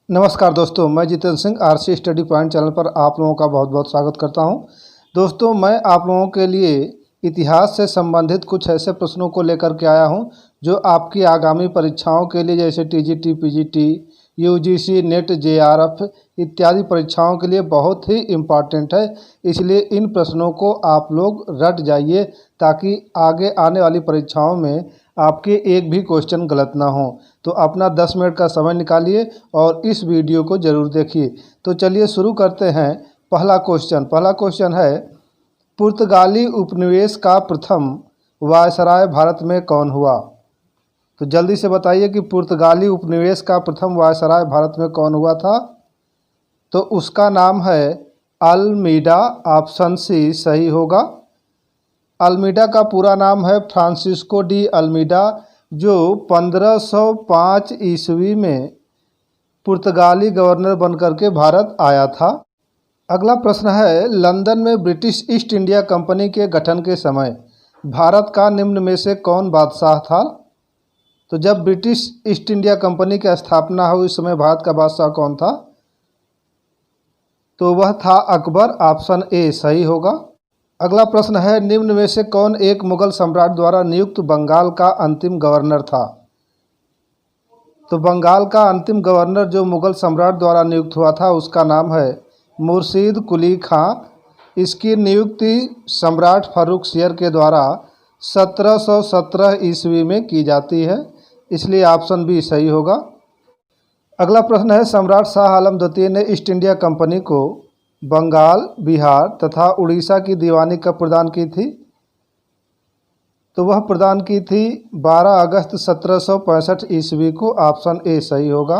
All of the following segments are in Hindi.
नमस्कार दोस्तों, मैं Jitendra Singh RC study point channel पर आप लोगों का बहुत बहुत स्वागत करता हूं। दोस्तों, मैं आप लोगों के लिए इतिहास से संबंधित कुछ ऐसे प्रश्नों को लेकर के आया हूं जो आपकी आगामी परीक्षाओं के लिए जैसे TGT, PGT, UGC, net, JRF इत्यादि परीक्षाओं के लिए बहुत ही इम्पॉर्टेंट है। इसलिए इन प्रश्नों को आप लोग रट जाइए ताकि आगे आने वाली परीक्षाओं में आपके एक भी क्वेश्चन गलत ना हो। तो अपना 10 मिनट का समय निकालिए और इस वीडियो को ज़रूर देखिए। तो चलिए शुरू करते हैं। पहला क्वेश्चन है, पुर्तगाली उपनिवेश का प्रथम वायसराय भारत में कौन हुआ? तो जल्दी से बताइए कि पुर्तगाली उपनिवेश का प्रथम वायसराय भारत में कौन हुआ था? तो उसका नाम है अल्मीडा। ऑप्शन सी सही होगा। अल्मीडा का पूरा नाम है फ्रांसिस्को डी अल्मीडा, जो 1505 ईस्वी में पुर्तगाली गवर्नर बनकर के भारत आया था। अगला प्रश्न है, लंदन में ब्रिटिश ईस्ट इंडिया कंपनी के गठन के समय भारत का निम्न में से कौन बादशाह था? तो जब ब्रिटिश ईस्ट इंडिया कंपनी की स्थापना हुई उस समय भारत का बादशाह कौन था? तो वह था अकबर। ऑप्शन ए सही होगा। अगला प्रश्न है, निम्न में से कौन एक मुगल सम्राट द्वारा नियुक्त बंगाल का अंतिम गवर्नर था? तो बंगाल का अंतिम गवर्नर जो मुगल सम्राट द्वारा नियुक्त हुआ था उसका नाम है मुर्शीद कुली खां। इसकी नियुक्ति सम्राट फारुखसियर के द्वारा 1717 ईस्वी में की जाती है, इसलिए ऑप्शन बी सही होगा। अगला प्रश्न है, सम्राट शाह आलम द्वितीय ने ईस्ट इंडिया कंपनी को बंगाल, बिहार तथा उड़ीसा की दीवानी कब प्रदान की थी? तो वह प्रदान की थी 12 अगस्त 1765 ईस्वी को। ऑप्शन ए सही होगा।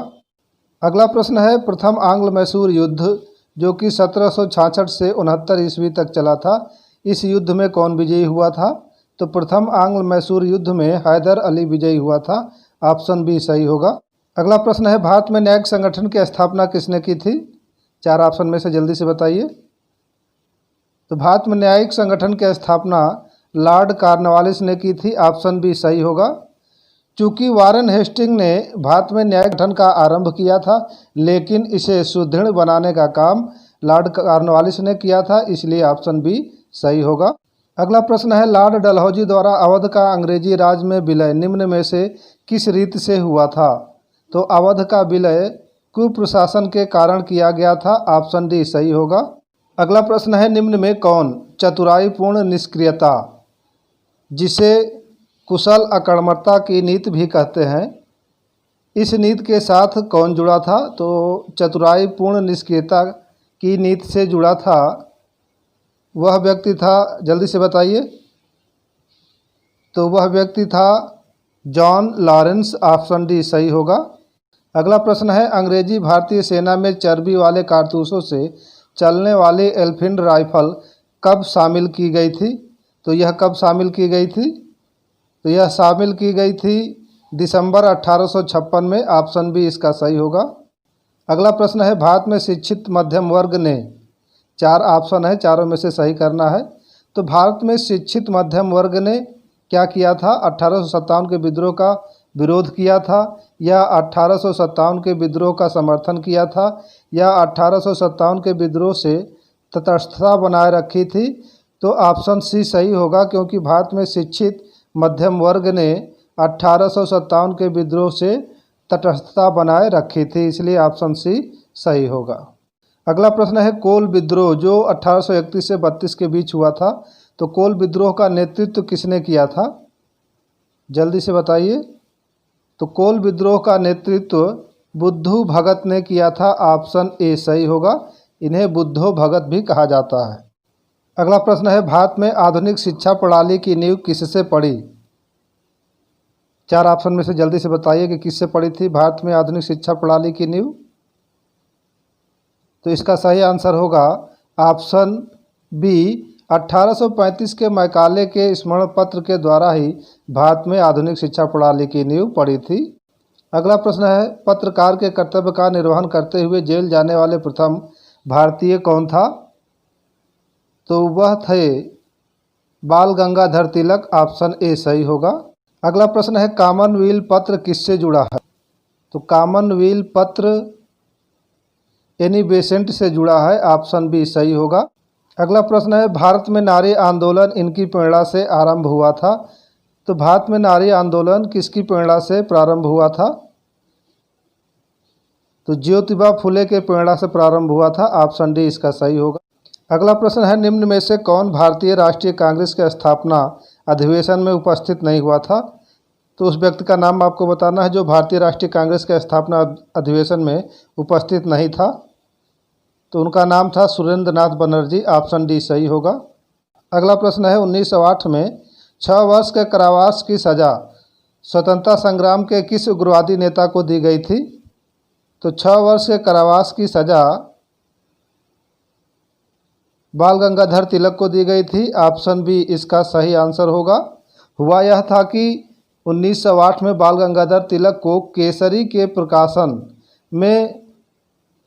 अगला प्रश्न है, प्रथम आंग्ल मैसूर युद्ध जो कि 1766 से 69 ईस्वी तक चला था, इस युद्ध में कौन विजयी हुआ था? तो प्रथम आंग्ल मैसूर युद्ध में हैदर अली विजयी हुआ था। ऑप्शन बी सही होगा। अगला प्रश्न है, भारत में न्यायिक संगठन की स्थापना किसने की थी? 4 ऑप्शन में से जल्दी से बताइए। तो भारत में न्यायिक संगठन की स्थापना लॉर्ड कॉर्नवालिस ने की थी। ऑप्शन बी सही होगा। चूंकि वारेन हेस्टिंग ने भारत में न्यायिक संगठन का आरंभ किया था, लेकिन इसे सुदृढ़ बनाने का काम लॉर्ड कॉर्नवालिस ने किया था, इसलिए ऑप्शन बी सही होगा। अगला प्रश्न है, लॉर्ड डलहौजी द्वारा अवध का अंग्रेजी राज में विलय निम्न में से किस रीति से हुआ था? तो अवध का विलय कुप्रशासन के कारण किया गया था। ऑप्शन डी सही होगा। अगला प्रश्न है, निम्न में कौन चतुराईपूर्ण निष्क्रियता, जिसे कुशल अकर्मकता की नीति भी कहते हैं, इस नीति के साथ कौन जुड़ा था? तो चतुराईपूर्ण निष्क्रियता की नीति से जुड़ा था वह व्यक्ति था, जल्दी से बताइए। तो वह व्यक्ति था जॉन लॉरेंस। ऑप्शन डी सही होगा। अगला प्रश्न है, अंग्रेजी भारतीय सेना में चर्बी वाले कारतूसों से चलने वाली एल्फिंड राइफल कब शामिल की गई थी? तो यह कब शामिल की गई थी? तो यह शामिल की गई थी दिसंबर 1856 में। ऑप्शन बी इसका सही होगा। अगला प्रश्न है, भारत में शिक्षित मध्यम वर्ग ने, 4 ऑप्शन है, चारों में से सही करना है। तो भारत में शिक्षित मध्यम वर्ग ने क्या किया था? 1857 के विद्रोह का विरोध किया था, या 1857 के विद्रोह का समर्थन किया था, या 1857 के विद्रोह से तटस्थता बनाए रखी थी? तो ऑप्शन सी सही होगा, क्योंकि भारत में शिक्षित मध्यम वर्ग ने 1857 के विद्रोह से तटस्थता बनाए रखी थी, इसलिए ऑप्शन सी सही होगा। अगला प्रश्न है, कोल विद्रोह जो 1831 से 32 के बीच हुआ था, तो कोल विद्रोह का नेतृत्व किसने किया था? जल्दी से बताइए। तो कोल विद्रोह का नेतृत्व बुद्धू भगत ने किया था। ऑप्शन ए सही होगा। इन्हें बुद्धो भगत भी कहा जाता है। अगला प्रश्न है, भारत में आधुनिक शिक्षा प्रणाली की नींव किससे पड़ी? 4 ऑप्शन में से जल्दी से बताइए कि किससे पड़ी थी भारत में आधुनिक शिक्षा प्रणाली की नींव? तो इसका सही आंसर होगा ऑप्शन बी, 1835 के मैकाले के स्मरण पत्र के द्वारा ही भारत में आधुनिक शिक्षा प्रणाली की नींव पड़ी थी। अगला प्रश्न है, पत्रकार के कर्तव्य का निर्वहन करते हुए जेल जाने वाले प्रथम भारतीय कौन था? तो वह थे बाल गंगाधर तिलक। ऑप्शन ए सही होगा। अगला प्रश्न है, कॉमनवेल्थ पत्र किससे जुड़ा है? तो कॉमनवेल्थ पत्र एनी बेसेंट से जुड़ा है, ऑप्शन बी सही होगा। अगला प्रश्न है, भारत में नारी आंदोलन इनकी प्रेरणा से आरंभ हुआ था। तो भारत में नारी आंदोलन किसकी प्रेरणा से प्रारंभ हुआ था? तो ज्योतिबा फुले के प्रेरणा से प्रारंभ हुआ था, ऑप्शन डी इसका सही होगा। अगला प्रश्न है, निम्न में से कौन भारतीय राष्ट्रीय कांग्रेस के स्थापना अधिवेशन में उपस्थित नहीं हुआ था? तो उस व्यक्ति का नाम आपको बताना है जो भारतीय राष्ट्रीय कांग्रेस के स्थापना अधिवेशन में उपस्थित नहीं था। तो उनका नाम था सुरेंद्र नाथ बनर्जी, ऑप्शन डी सही होगा। अगला प्रश्न है, 1908 में 6 वर्ष के कारावास की सज़ा स्वतंत्रता संग्राम के किस उग्रवादी नेता को दी गई थी? तो 6 वर्ष के कारावास की सज़ा बाल गंगाधर तिलक को दी गई थी, ऑप्शन बी इसका सही आंसर होगा। हुआ यह था कि 1908 में बाल गंगाधर तिलक को केसरी के प्रकाशन में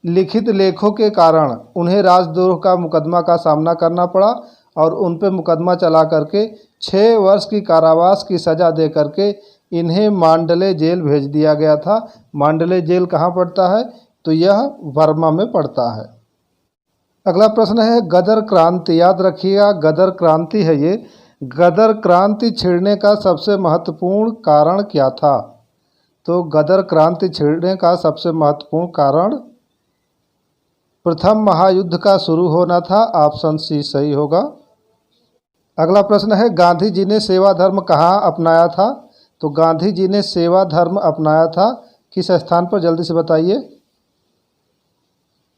लिखित लेखों के कारण उन्हें राजद्रोह का मुकदमा का सामना करना पड़ा और उन पर मुकदमा चला करके 6 वर्ष की कारावास की सज़ा दे करके इन्हें मांडले जेल भेज दिया गया था। मांडले जेल कहाँ पड़ता है? तो यह बर्मा में पड़ता है। अगला प्रश्न है, गदर क्रांति, याद रखिएगा गदर क्रांति है ये। गदर क्रांति छिड़ने का सबसे महत्वपूर्ण कारण क्या था? तो गदर क्रांति छिड़ने का सबसे महत्वपूर्ण कारण प्रथम महायुद्ध का शुरू होना था, ऑप्शन सी सही होगा। अगला प्रश्न है, गांधी जी ने सेवा धर्म कहाँ अपनाया था? तो गांधी जी ने सेवा धर्म अपनाया था किस स्थान पर, जल्दी से बताइए।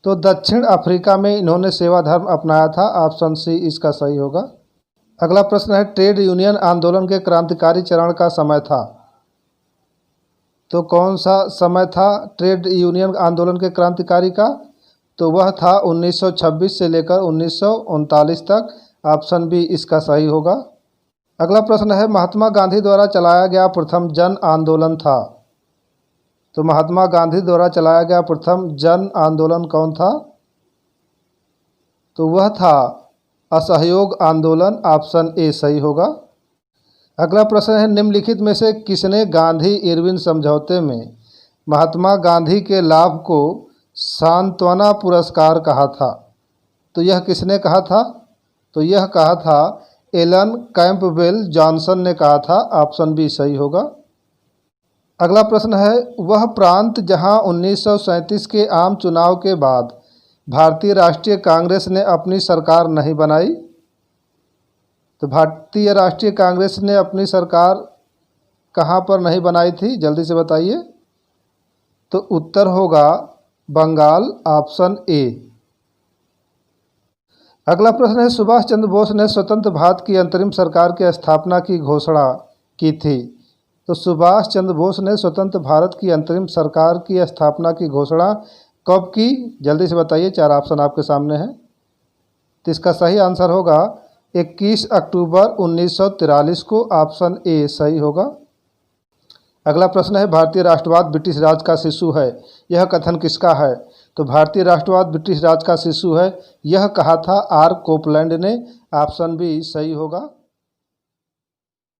तो दक्षिण अफ्रीका में इन्होंने सेवा धर्म अपनाया था, ऑप्शन सी इसका सही होगा। अगला प्रश्न है, ट्रेड यूनियन आंदोलन के क्रांतिकारी चरण का समय था। तो कौन सा समय था ट्रेड यूनियन आंदोलन के क्रांतिकारी का? तो वह था 1926 से लेकर 1939 तक, ऑप्शन बी इसका सही होगा। अगला प्रश्न है, महात्मा गांधी द्वारा चलाया गया प्रथम जन आंदोलन था। तो महात्मा गांधी द्वारा चलाया गया प्रथम जन आंदोलन कौन था? तो वह था असहयोग आंदोलन, ऑप्शन ए सही होगा। अगला प्रश्न है, निम्नलिखित में से किसने गांधी इरविन समझौते में महात्मा गांधी के लाभ को सांत्वना पुरस्कार कहा था? तो यह किसने कहा था? तो यह कहा था एलन कैंपबेल जॉनसन ने कहा था, ऑप्शन बी सही होगा। अगला प्रश्न है, वह प्रांत जहां 1937 के आम चुनाव के बाद भारतीय राष्ट्रीय कांग्रेस ने अपनी सरकार नहीं बनाई। तो भारतीय राष्ट्रीय कांग्रेस ने अपनी सरकार कहां पर नहीं बनाई थी, जल्दी से बताइए। तो उत्तर होगा बंगाल, ऑप्शन ए। अगला प्रश्न है, सुभाष चंद्र बोस ने स्वतंत्र भारत की अंतरिम सरकार की स्थापना की घोषणा की थी। तो सुभाष चंद्र बोस ने स्वतंत्र भारत की अंतरिम सरकार की स्थापना की घोषणा कब की, जल्दी से बताइए। 4 ऑप्शन आपके सामने हैं। तो इसका सही आंसर होगा 21 अक्टूबर 1943 को, ऑप्शन ए सही होगा। अगला प्रश्न है, भारतीय राष्ट्रवाद ब्रिटिश राज का शिशु है, यह कथन किसका है? तो भारतीय राष्ट्रवाद ब्रिटिश राज का शिशु है, यह कहा था आर कोपलैंड ने, ऑप्शन बी सही होगा।